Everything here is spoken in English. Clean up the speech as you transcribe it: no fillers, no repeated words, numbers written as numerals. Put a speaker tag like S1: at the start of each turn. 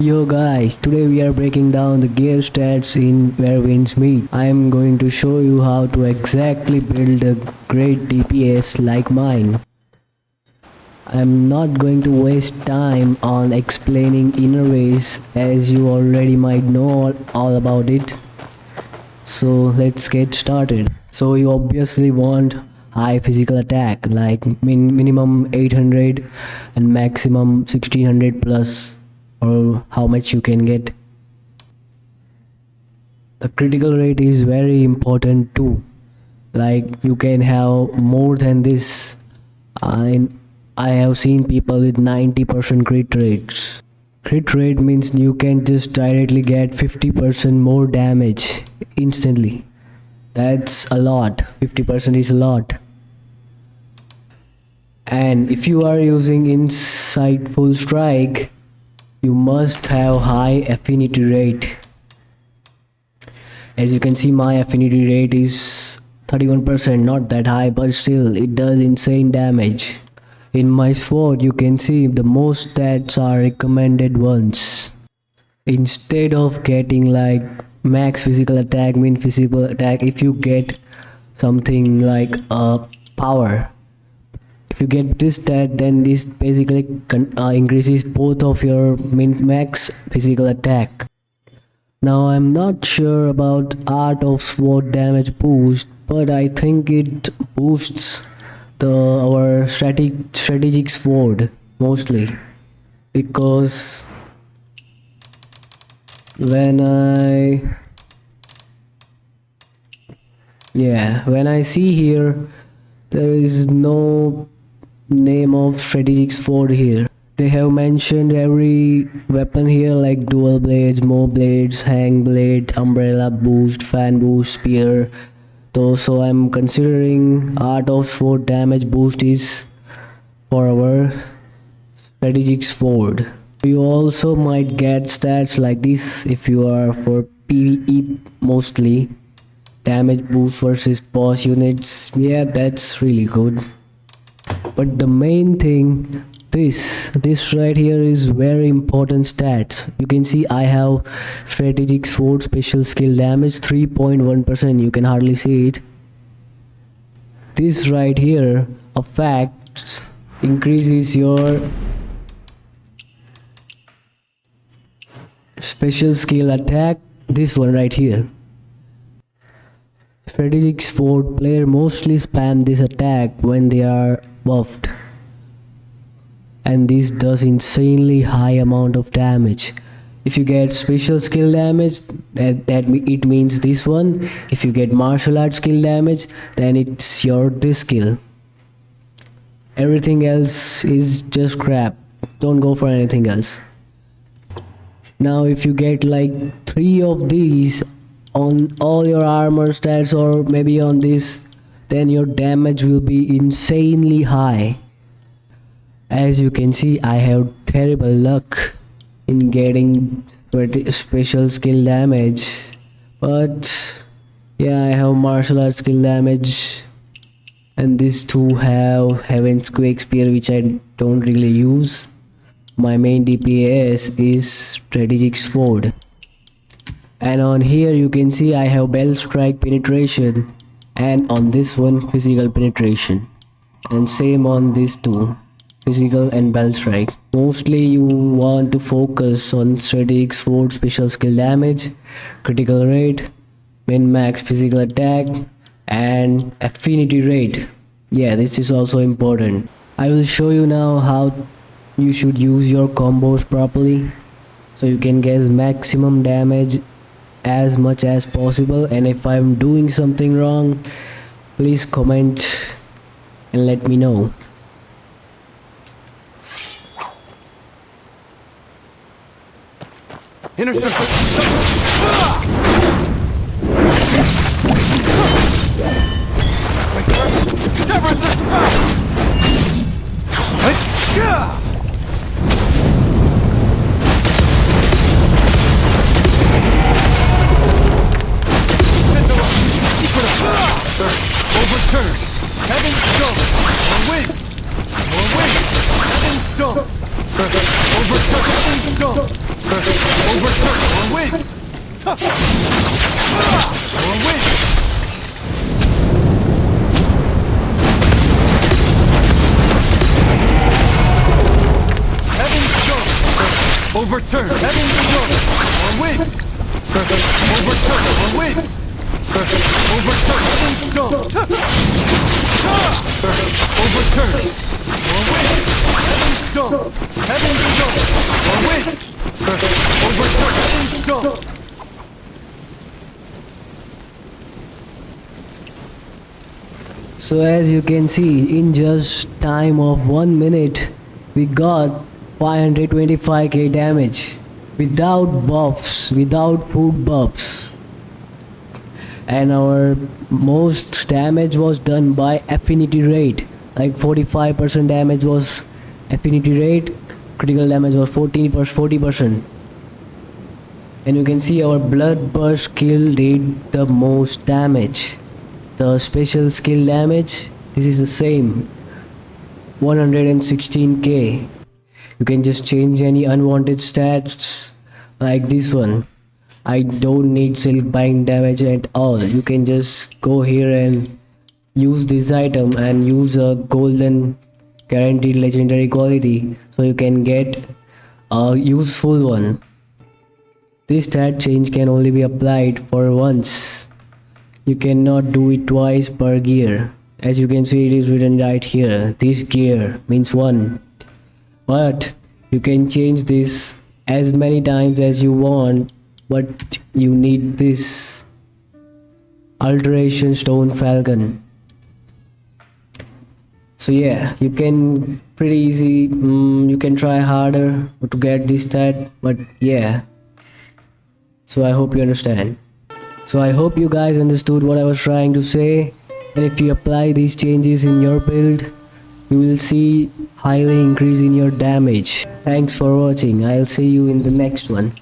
S1: Yo guys, today we are breaking down the gear stats in Where Winds Meet. I am going to show you how to exactly build a great DPS like mine. I am not going to waste time on explaining inner ways as you already might know all about it. So let's get started. So you obviously want high physical attack like minimum 800 and maximum 1600 plus, or how much you can get. The critical rate is very important too, like you can have more than this. I have seen people with 90% crit rates. Crit rate means you can just directly get 50% more damage instantly. That's a lot. 50% is a lot. And if you are using insightful strike, you must have high affinity rate. As you can see, my affinity rate is 31%, not that high, but still it does insane damage. In my sword you can see the most stats are recommended ones. Instead of getting like max physical attack, min physical attack, if you get something like power, if you get this stat, then this basically increases both of your max physical attack. Now I'm not sure about art of sword damage boost, but I think it boosts our strategic sword mostly, because when I see here, there is no name of strategic sword here. They have mentioned every weapon here like dual blades, more blades, hang blade, umbrella boost, fan boost, spear. So I'm considering art of sword damage boost is for our strategic sword. You also might get stats like this if you are for PvE mostly. Damage boost versus boss units, yeah, that's really good. But the main thing, this right here is very important stats. You can see I have strategic sword special skill damage 3.1%. you can hardly see it. This right here affects, increases your special skill attack. This one right here, strategic sword player mostly spam this attack when they are buffed, and this does insanely high amount of damage. If you get special skill damage, it means this one. If you get martial arts skill damage, then it's your this skill. Everything else is just crap. Don't go for anything else. Now if you get like 3 of these on all your armor stats, or maybe on this, then your damage will be insanely high. As you can see, I have terrible luck in getting special skill damage, but yeah, I have martial arts skill damage, and these two have Heavenqueaker spear, which I don't really use. My main DPS is strategic sword. And on here you can see I have bell strike penetration, and on this one physical penetration, and same on these two, physical and bell strike. Mostly you want to focus on strategic sword special skill damage, critical rate, min max physical attack, and affinity rate. Yeah, this is also important. I will show you now how you should use your combos properly, so you can get maximum damage as much as possible. And if I'm doing something wrong, please comment and let me know.
S2: Inner circle. Sever the spell. Overturn. Heaven's dome. More winds. More winds. Heaven's dome. Overturn. Heaven's dome. Overturn or wins! Or wins! Heaven shows! Overturn! Heaven shows! Or wins! Overturn or wins! Overturn! Heaven shows! Overturn or wins! Heaven shows! Heaven shows! Or wins! Overturn! Heaven shows!
S1: So as you can see, in just time of 1 minute, we got 525k damage without buffs, without food buffs. And our most damage was done by affinity rate, like 45% damage was affinity rate, critical damage was 40%. And you can see our blood burst skill did the most damage. The special skill damage, this is the same, 116k. You can just change any unwanted stats like this one. I don't need silk bind damage at all. You can just go here and use this item and use a golden guaranteed legendary quality, so you can get a useful one. This stat change can only be applied for once. You cannot do it twice per gear. As you can see, it is written right here, this gear means 1. But you can change this as many times as you want, but you need this alteration stone falcon. So yeah, you can pretty easy, you can try harder to get this stat, but yeah. So I hope you understand. So I hope you guys understood what I was trying to say, and if you apply these changes in your build, you will see highly increase in your damage. Thanks for watching. I'll see you in the next one.